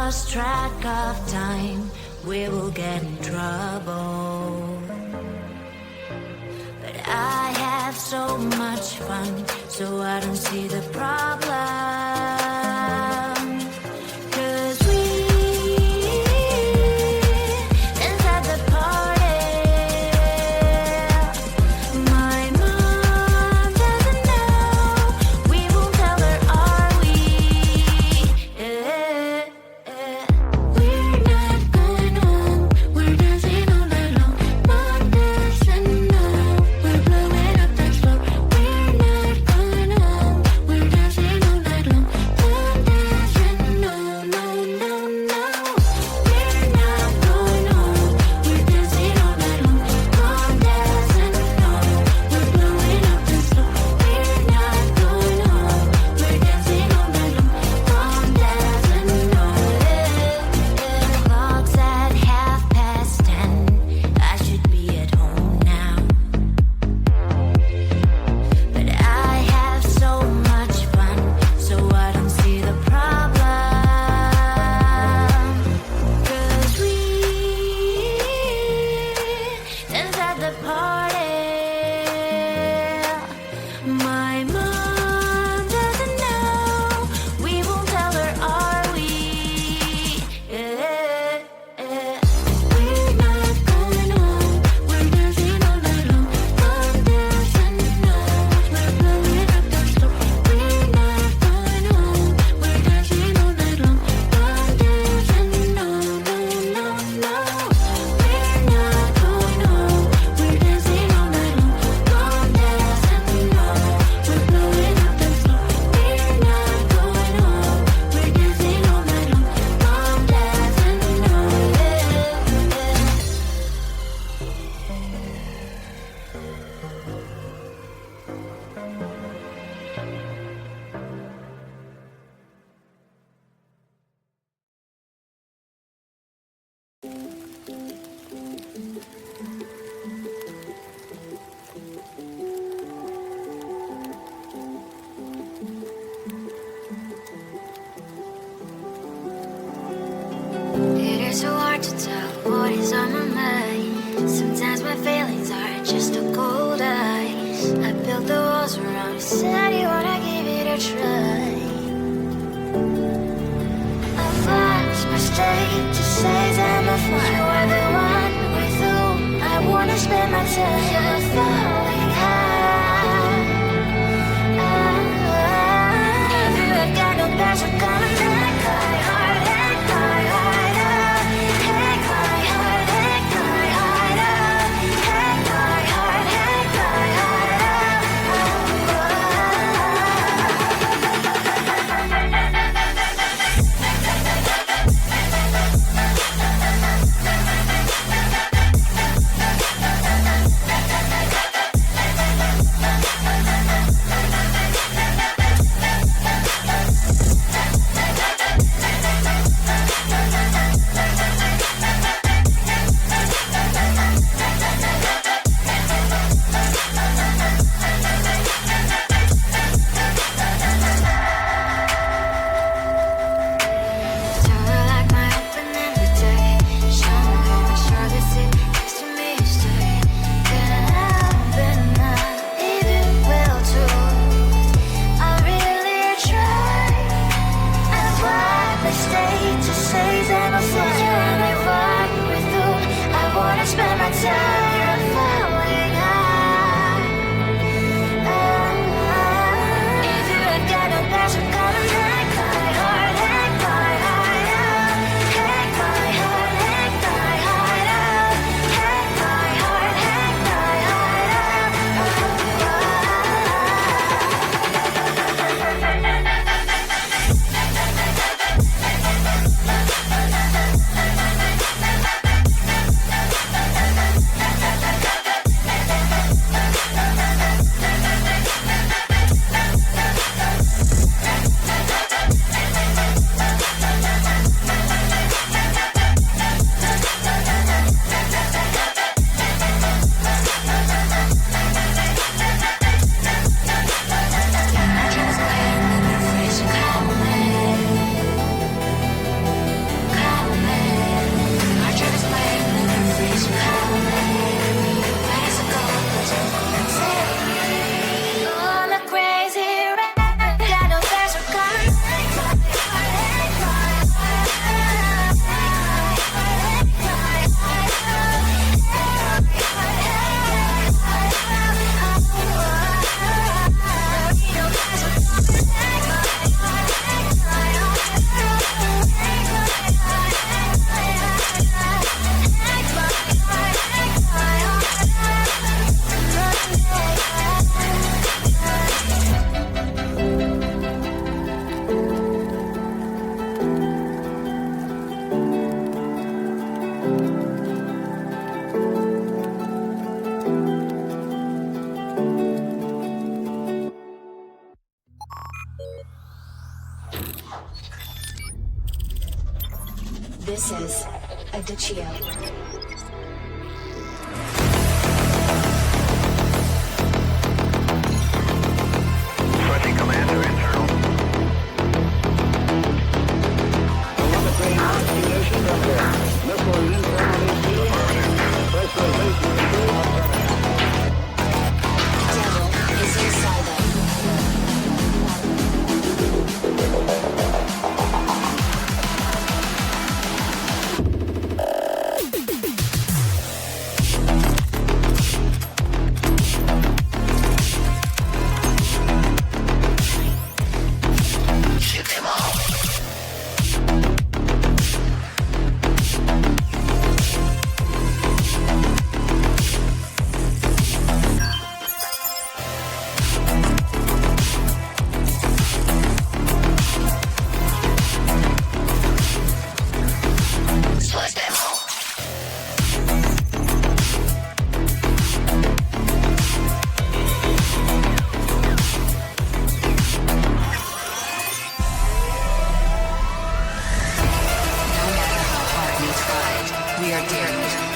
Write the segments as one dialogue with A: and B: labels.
A: lost track of time, we will get in trouble. But I have so much fun, so I don't see the problem. 'Cause we inside the party, my mom doesn't know. We won't tell her, are we? We're not going home. We're dancing all night long. Mom doesn't know. We're blowing up the floor. We're not going home. We're dancing all night long. Mom doesn't know. No, no, no. We're not going home. We're dancing all night long. Mom doesn't know. We're blowing up the floor. We're not going home. We're dancing all night long. Mom doesn't know. Clock's at 10:30. I should be at home now. But I have so much fun, so I don't see the problem. 'Cause we dance at the party. My mom doesn't know. We won't tell her, are we? We're not going home. We're dancing all night long. Mom doesn't know. We're blowing up the floor. We're not going home. We're dancing all night long. Mom doesn't know. No, no, no. We're not going home. We're dancing all night long. Mom doesn't know. We're blowing up the floor. We're not going home. We're dancing all night long. Mom doesn't know.
B: It is so hard to tell what is on my mind. Sometimes my feelings are just a cold ice. I built the walls around you, said you wanna give it a try. I've lost my state to say that I'm fine. You are the one with whom I wanna spend my time. You're falling high. I've got no passion, gonna take my heart and my heart up. Take my heart and my heart up. Take my heart and my heart up.
C: This is Adagio.
D: Switching command to internal. Investigation up there. Missile internally. Pressurization control.
C: Devil is inside them. We are doomed.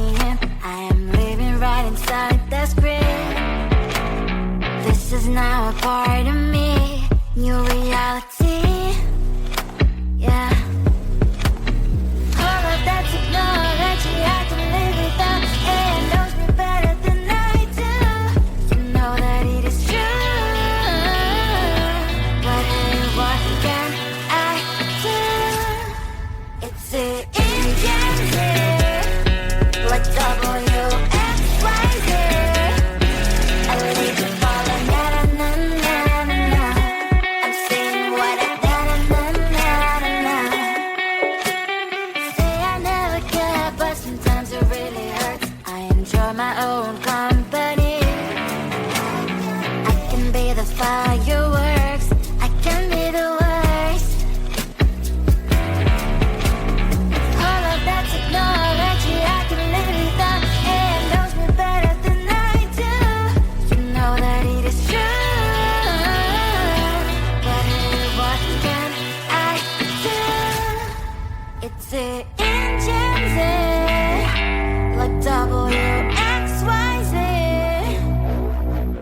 B: in. I am living right inside the screen. This is now a part of me, new reality. Yeah. All of that technology I can live without. It knows me better than I do. You know that it is true. But hey, what can I do? It's the Inteligentes, like W-X-Y-Z. I leave you falling, na-na-na-na-na. I'm saying what I na-na-na-na-na. Say I never care, but sometimes it really hurts. I enjoy my own company. I can be the fireworks, I can be the worst. All of that technology I can live without. It knows me better than I do. You know that it is true. But hey, what can I do? It's the Inteligentes, like W-X-Y-Z.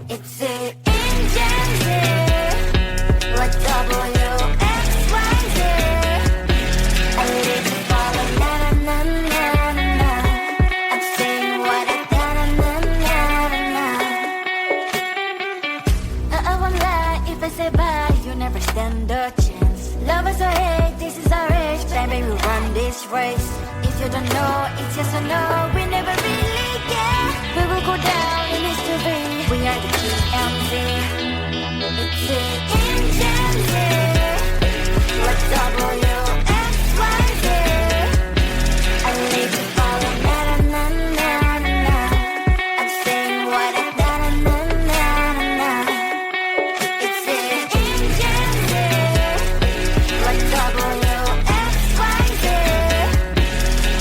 B: It's the Inteligentes, like W-X-Y-Z. I leave you falling, na-na-na-na-na. I'm saying what I na-na-na-na-na. I won't lie if I say bye, you never stand a chance. Love us or hate, this is our age. Then baby, run this race. If you don't know, it's yes or no. We never really care. We will go down in history. We are the TMZ. It's the Inteligentes, like W-X-Y-Z. I leave you falling, na-na-na-na-na. I'm saying what I na-na-na-na-na. It's the Inteligentes, like W-X-Y-Z.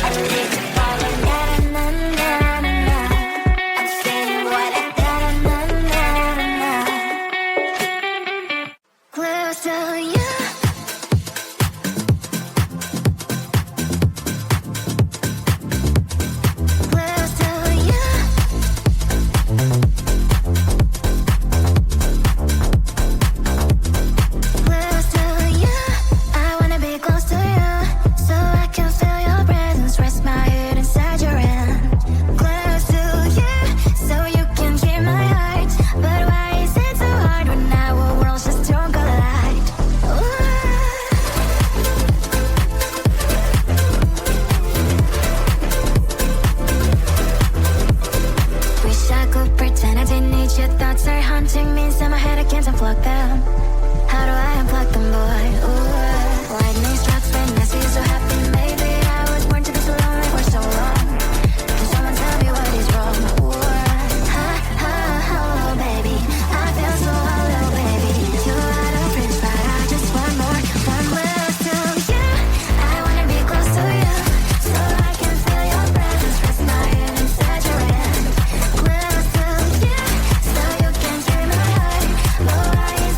B: I leave you falling, na-na-na-na-na. I'm saying what I na-na-na-na-na. Close to you. Close to you. Close to you. I wanna be close to you, so I can feel your presence. Rest my head inside your hand. Close to you, so you can hear my heart. But why is it so hard when our worlds just don't collide? Wish I could pretend I didn't need your thoughts are haunting me inside my head. I can't unplug them. How do I unplug them, boy? Ooh, lightning strikes when I see you so happy. Maybe I was born to be so lonely for so long. Can someone tell me what is wrong? Ooh, hello, baby. I feel so hollow, baby. You are the prince, but I just want more. One close to you. I wanna be close to you, so I can feel your presence. Rest my head inside your hand. Close to you, so you can hear my heart. But why is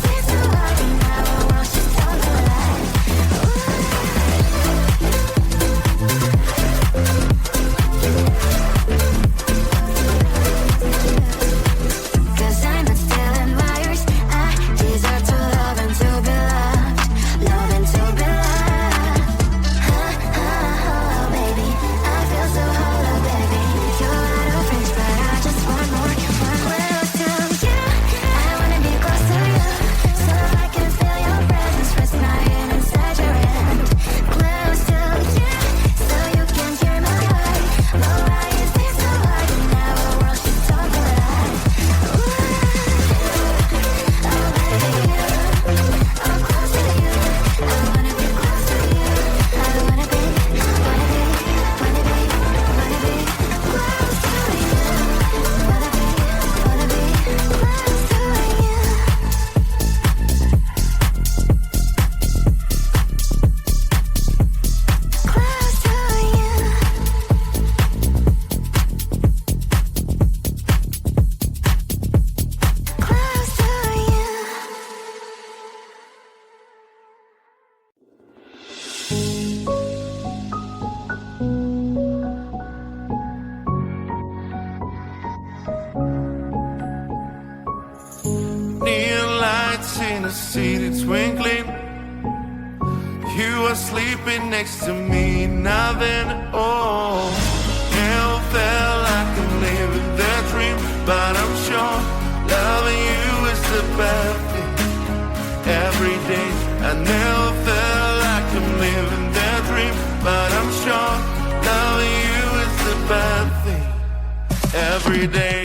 E: in a city twinkling. You are sleeping next to me, nothing at all. Never felt like I'm living the dream, but I'm sure loving you is the best thing. Every day I never felt like I'm living the dream, but I'm sure loving you is the best thing. Every day.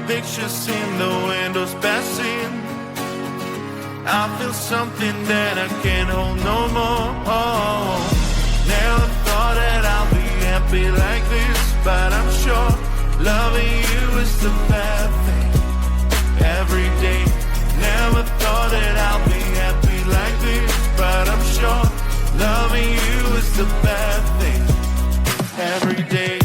E: Pictures in the windows passing. I feel something that I can't hold no more. Oh, never thought that I'll be happy like this, but I'm sure loving you is the best thing. Every day, never thought that I'll be happy like this, but I'm sure loving you is the best thing. Every day.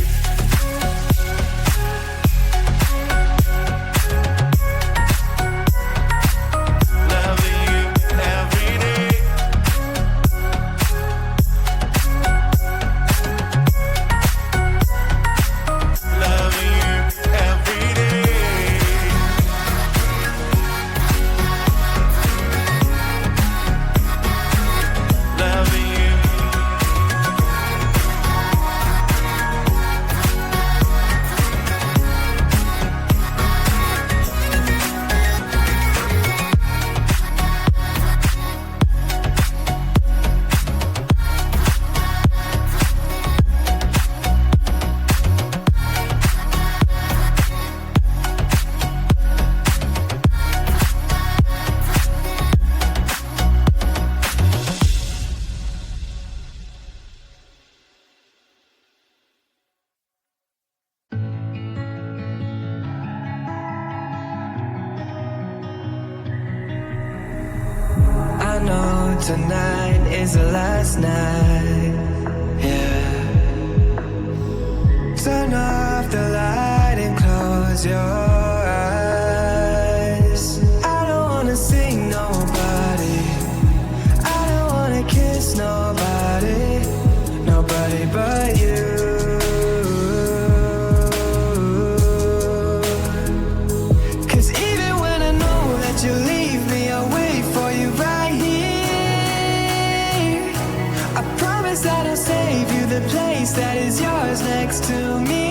F: I know tonight is the last night, yeah. Turn off the light and close your eyes. I don't wanna see nobody, I don't wanna kiss nobody, nobody but you. Cause even when I know that you leave me, I'll wait for you right here. I promise that I'll save you the place that is yours next to me.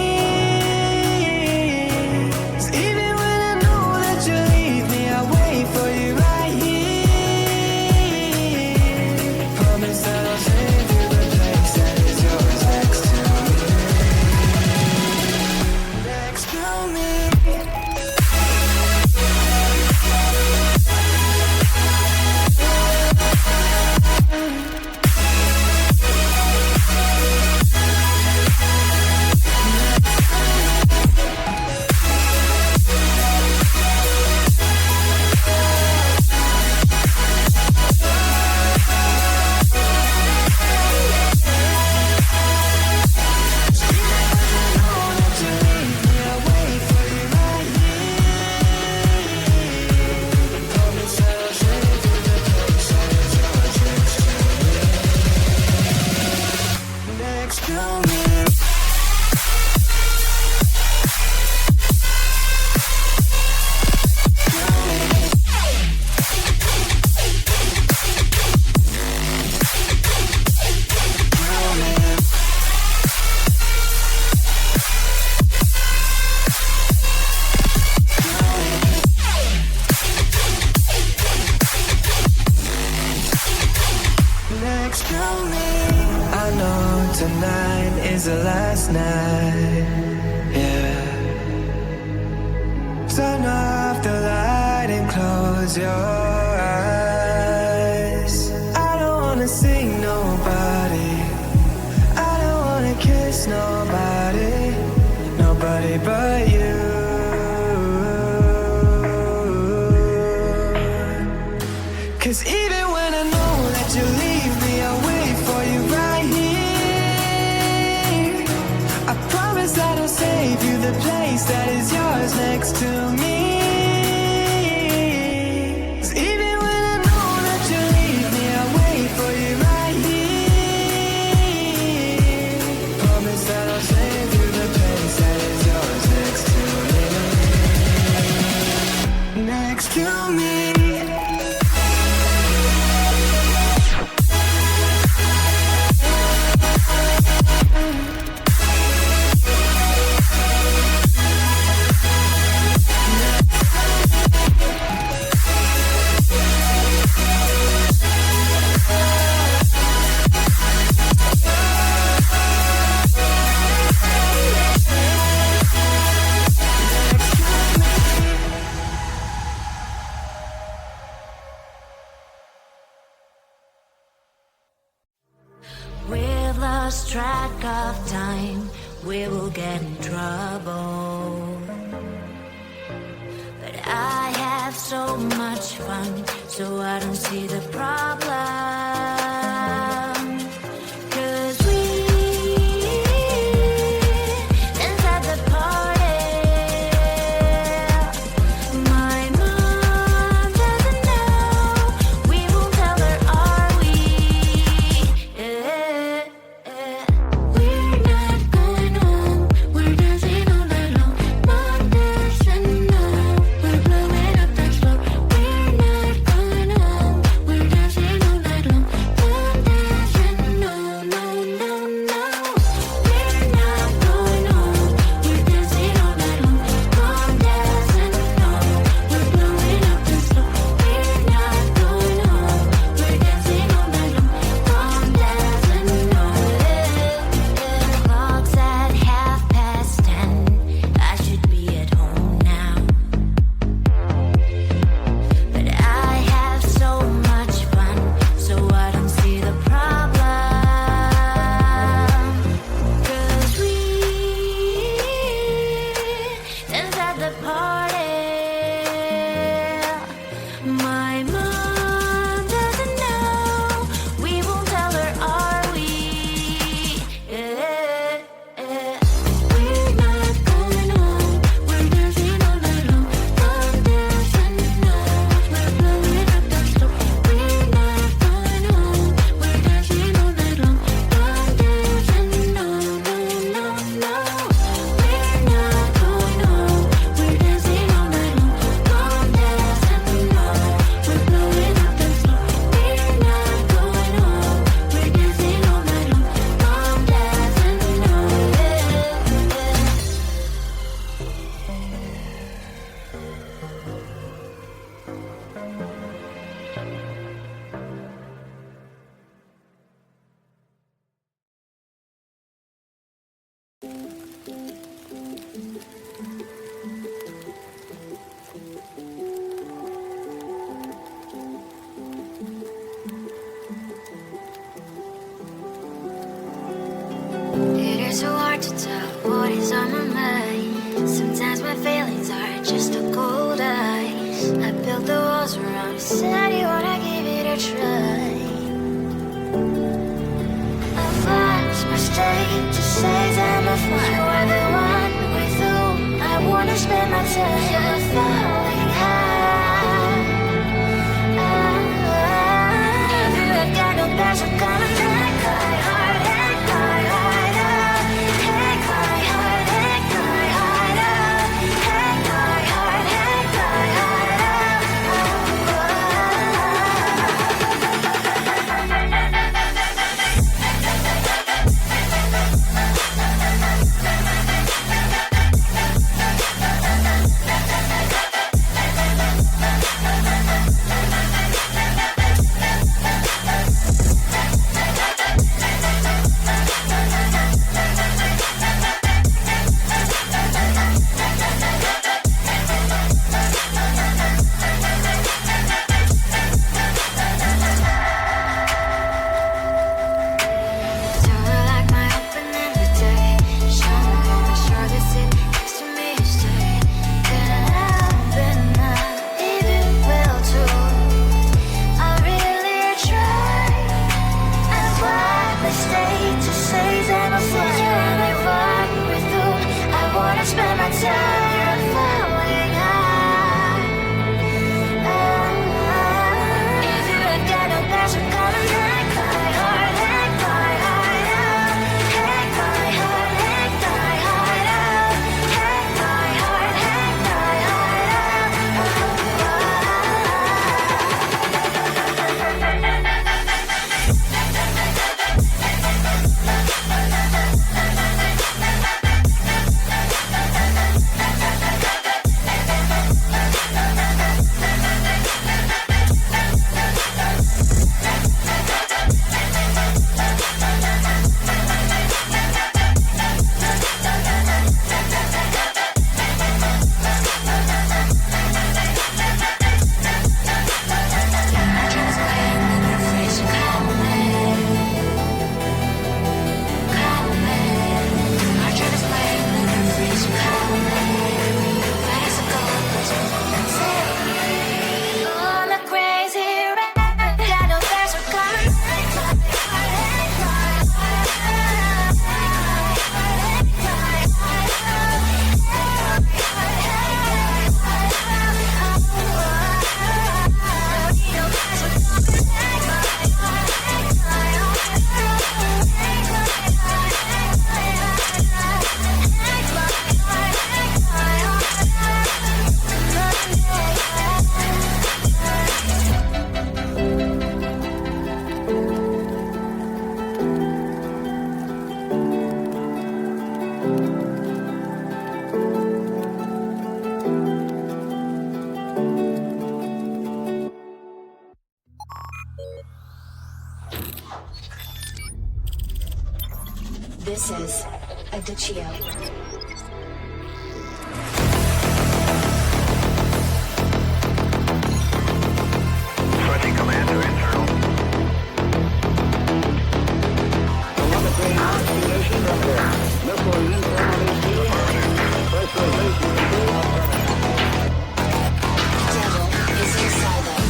F: 'Cause even when I know that you leave me, I'll wait for you right here. Promise that I'll save you the place that is yours next to me. Next to me. I know tonight is the last night, yeah. Turn off the light and close your eyes. I don't wanna see nobody. I don't wanna kiss nobody. Nobody but you. 'Cause even when I know that you leave me, I'll wait for you right here. I promise that I'll save you the place that is yours next to me. 'Cause even when I know that you leave me, I'll wait for you right here. Promise that I'll save you the place that is yours next to me. Next to me.
B: We've lost track of time, we will get in trouble. But I have so much fun, so I don't see the problem. 'Cause we inside the party. My mom doesn't know, we won't tell her, are we?
A: We're not going home. We're dancing all night long. Mom doesn't know. We're blowing up that floor. We're not going home. We're dancing all night long. Mom doesn't know. No, no, no. We're not going home. We're dancing all night long. Mom doesn't know. We're blowing up the floor. We're not going home. We're dancing all night long. Mom doesn't know.
B: Clock's at 10:30. I should be at home now. But I have so much fun, so I don't see the problem. 'Cause we dance at the party. My mom doesn't know, we won't tell her, are we?
A: We're not going home. We're dancing all night long. Mom doesn't know. We're blowing up the floor. We're not going home. We're dancing all night long. Mom doesn't know. No, no, no. We're not going home. We're dancing all night long. Mom doesn't know. We're blowing up the floor. We're not going home. We're dancing all night long. Mom doesn't know.
B: It is so hard to tell what is on my mind. Sometimes my feelings are just a cold ice. I built the walls around you, said you wanna give it a try. I've lost my state to say that I'm fine. You are the one with whom I wanna spend my time. You're falling high. I've got no passion, gonna take my heart and cry harder. Take my heart and cry harder. Take my heart and cry harder.
C: This is Aditio.
D: Switching command to internal. Telemetry conditions up there. Missile is internally sealed. Pressurization control.
C: Devil is inside them.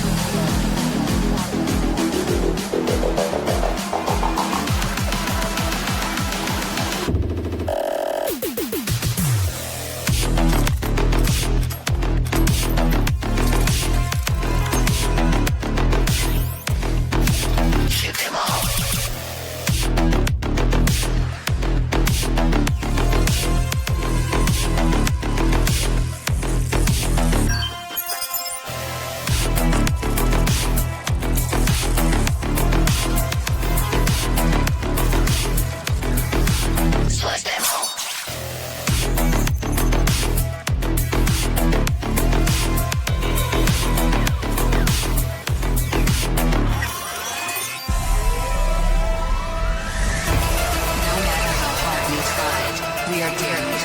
C: No matter how hard we tried, we are doomed.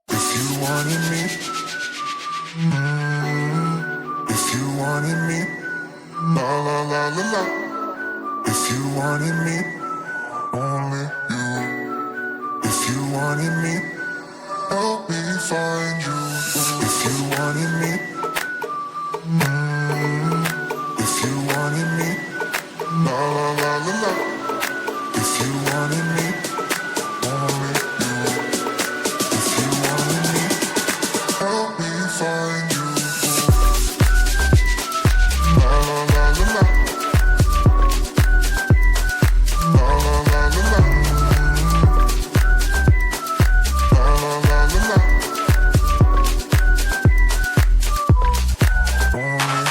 G: If you wanted me, if you wanted me, la la la la la. If you wanted me, only you. If you wanted me, help me find you. If you wanted me, if you wanted me, la la la la la. If you wanted me, only you. If you wanted me, help me find you. La la la la la. La la la la la. La la la la la. Only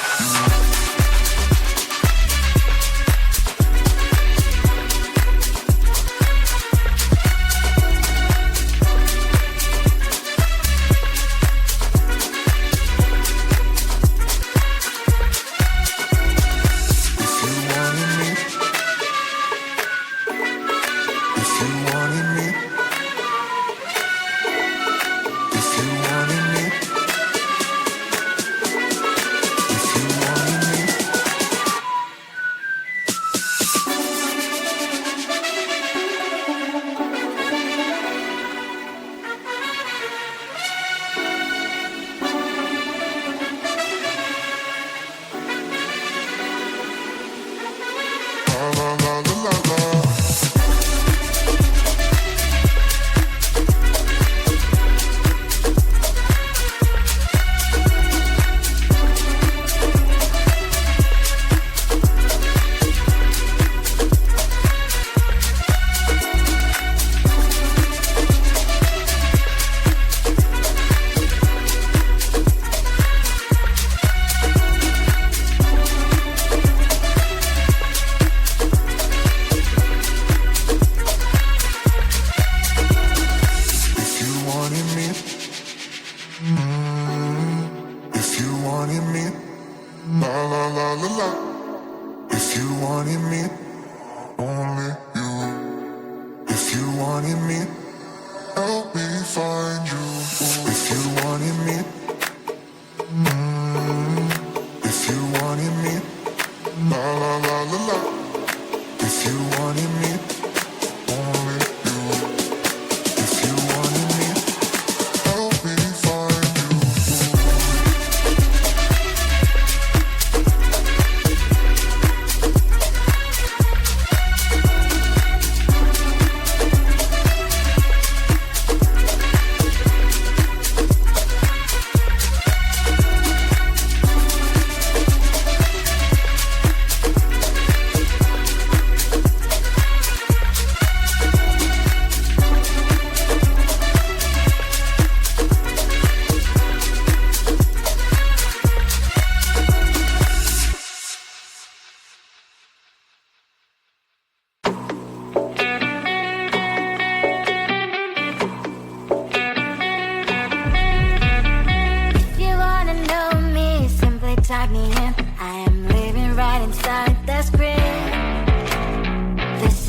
G: if you wanted me, if you wanted me, if you wanted me, if you wanted me. La la la la la la. If you wanted me, if you wanted me, la la la la la. If you wanted me, only you. If you wanted me, help me find you. If you wanted me, if you wanted me, la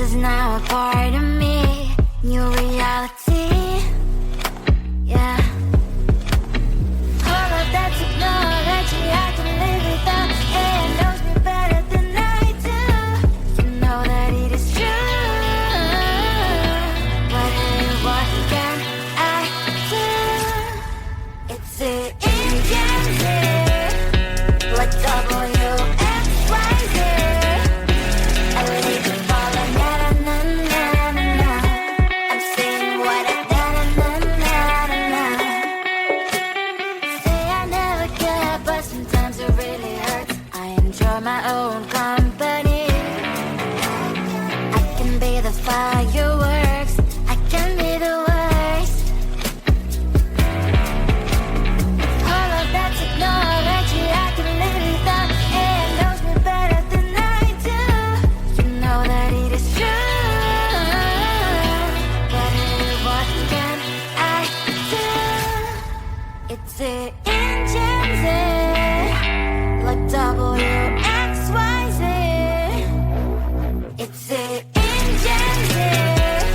B: is now a part of me. New reality. Yeah. All of that technology I can live without. It knows me better than I do. You know that it is true. But hey, what can I do? It's the Inteligentes, like WXYZ. I need to follow, na na na na na. I'm saying what I na na na na na. Say I never care, but sometimes it really hurts. I enjoy my own company. I can be the fireworks, I can be the worst. All of that technology I can live without. It knows me better than I do. You know that it is true. But hey, what can I do? It's the Inteligentes, like WXYZ. It's the Inteligentes,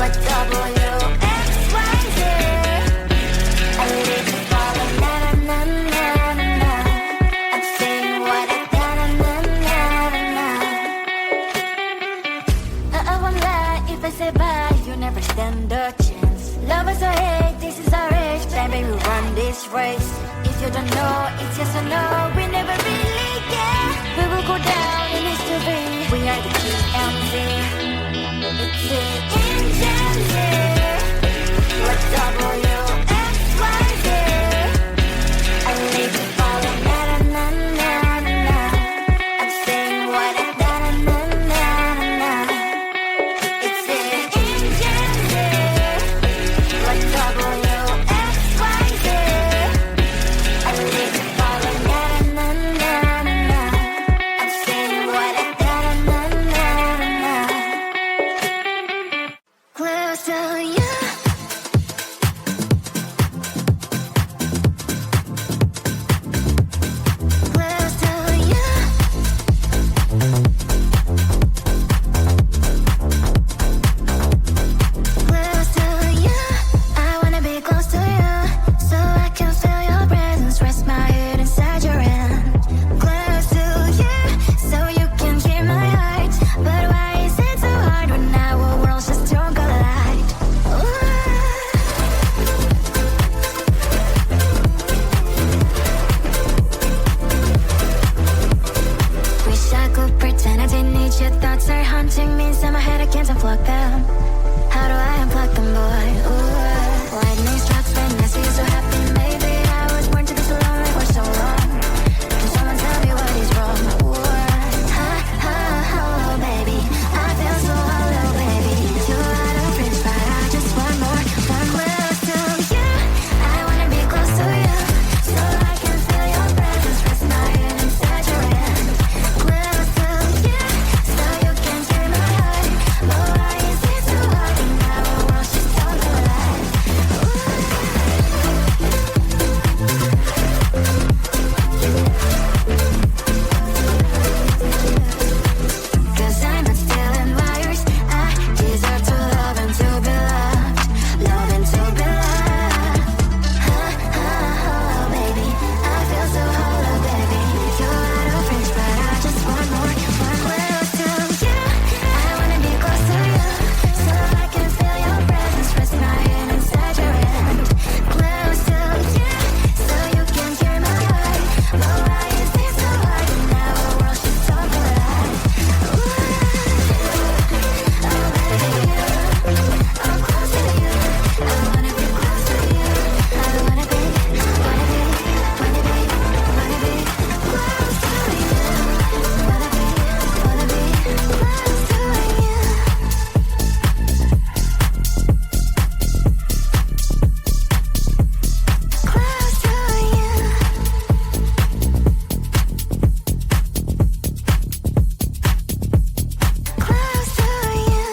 B: like WXYZ. I live to follow, na na na na na. I'm saying what I na na na na na. I won't lie if I say bye, you never stand a chance. Love us or hate, this is our age. Baby, we run this race. If you don't know, it's yes or no. We never really care. We will go down in history. We are the TMZ. It's the Inteligentes, like WXYZ. I live to follow, na na na na na. I'm saying what I na na na na. It's the Inteligentes, like WXYZ. I live to follow, na na na na. I'm saying what I na na na na. Close to you. Close to you. Close to you. I wanna be close to you, so I can feel your presence. Rest my head inside your hand. Close to you, so you can hear my heart. But why is it so hard when our worlds just don't collide? Wish I could pretend I didn't need your thoughts are haunting me inside my head. I can't unplug them. How do I unplug them, boy? Ooh, lightning strikes when I see you so happy. Maybe I was born to be so lonely for so long. Can someone tell me what is wrong? Ooh, ha ha ha, baby. I feel so hollow, baby. You're out of reach, but I just want more. One close to you. I wanna be close to you, so I can feel your presence. Rest my head inside your hand. Close to you, so you can hear my heart. But why is it so hard when our worlds just don't collide? Cause I'm not stealing wires. I deserve to love and to be loved. Love and to be loved. Ha ha ha, baby. I feel so hollow, baby. You're out of reach, but I just want more. One close to you. I wanna be close to you, so I can feel your presence. Rest my hand inside your hand. Close to you, so you can hear my heart. But why is it so hard when our worlds just don't collide? Oh baby, I'm close to you. I wanna be close to you. I wanna be close to you. Wanna be close to you. Close to you. Close to you.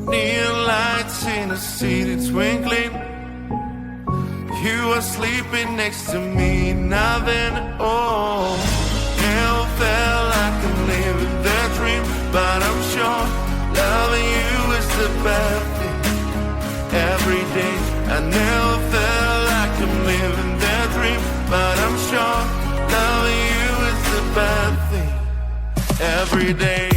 E: Need the city twinkling. You are sleeping next to me now then. Oh, never felt like I'm living the dream, but I'm sure loving you is the best thing. Every day I never felt like I'm living the dream, but I'm sure loving you is the best thing. Every day.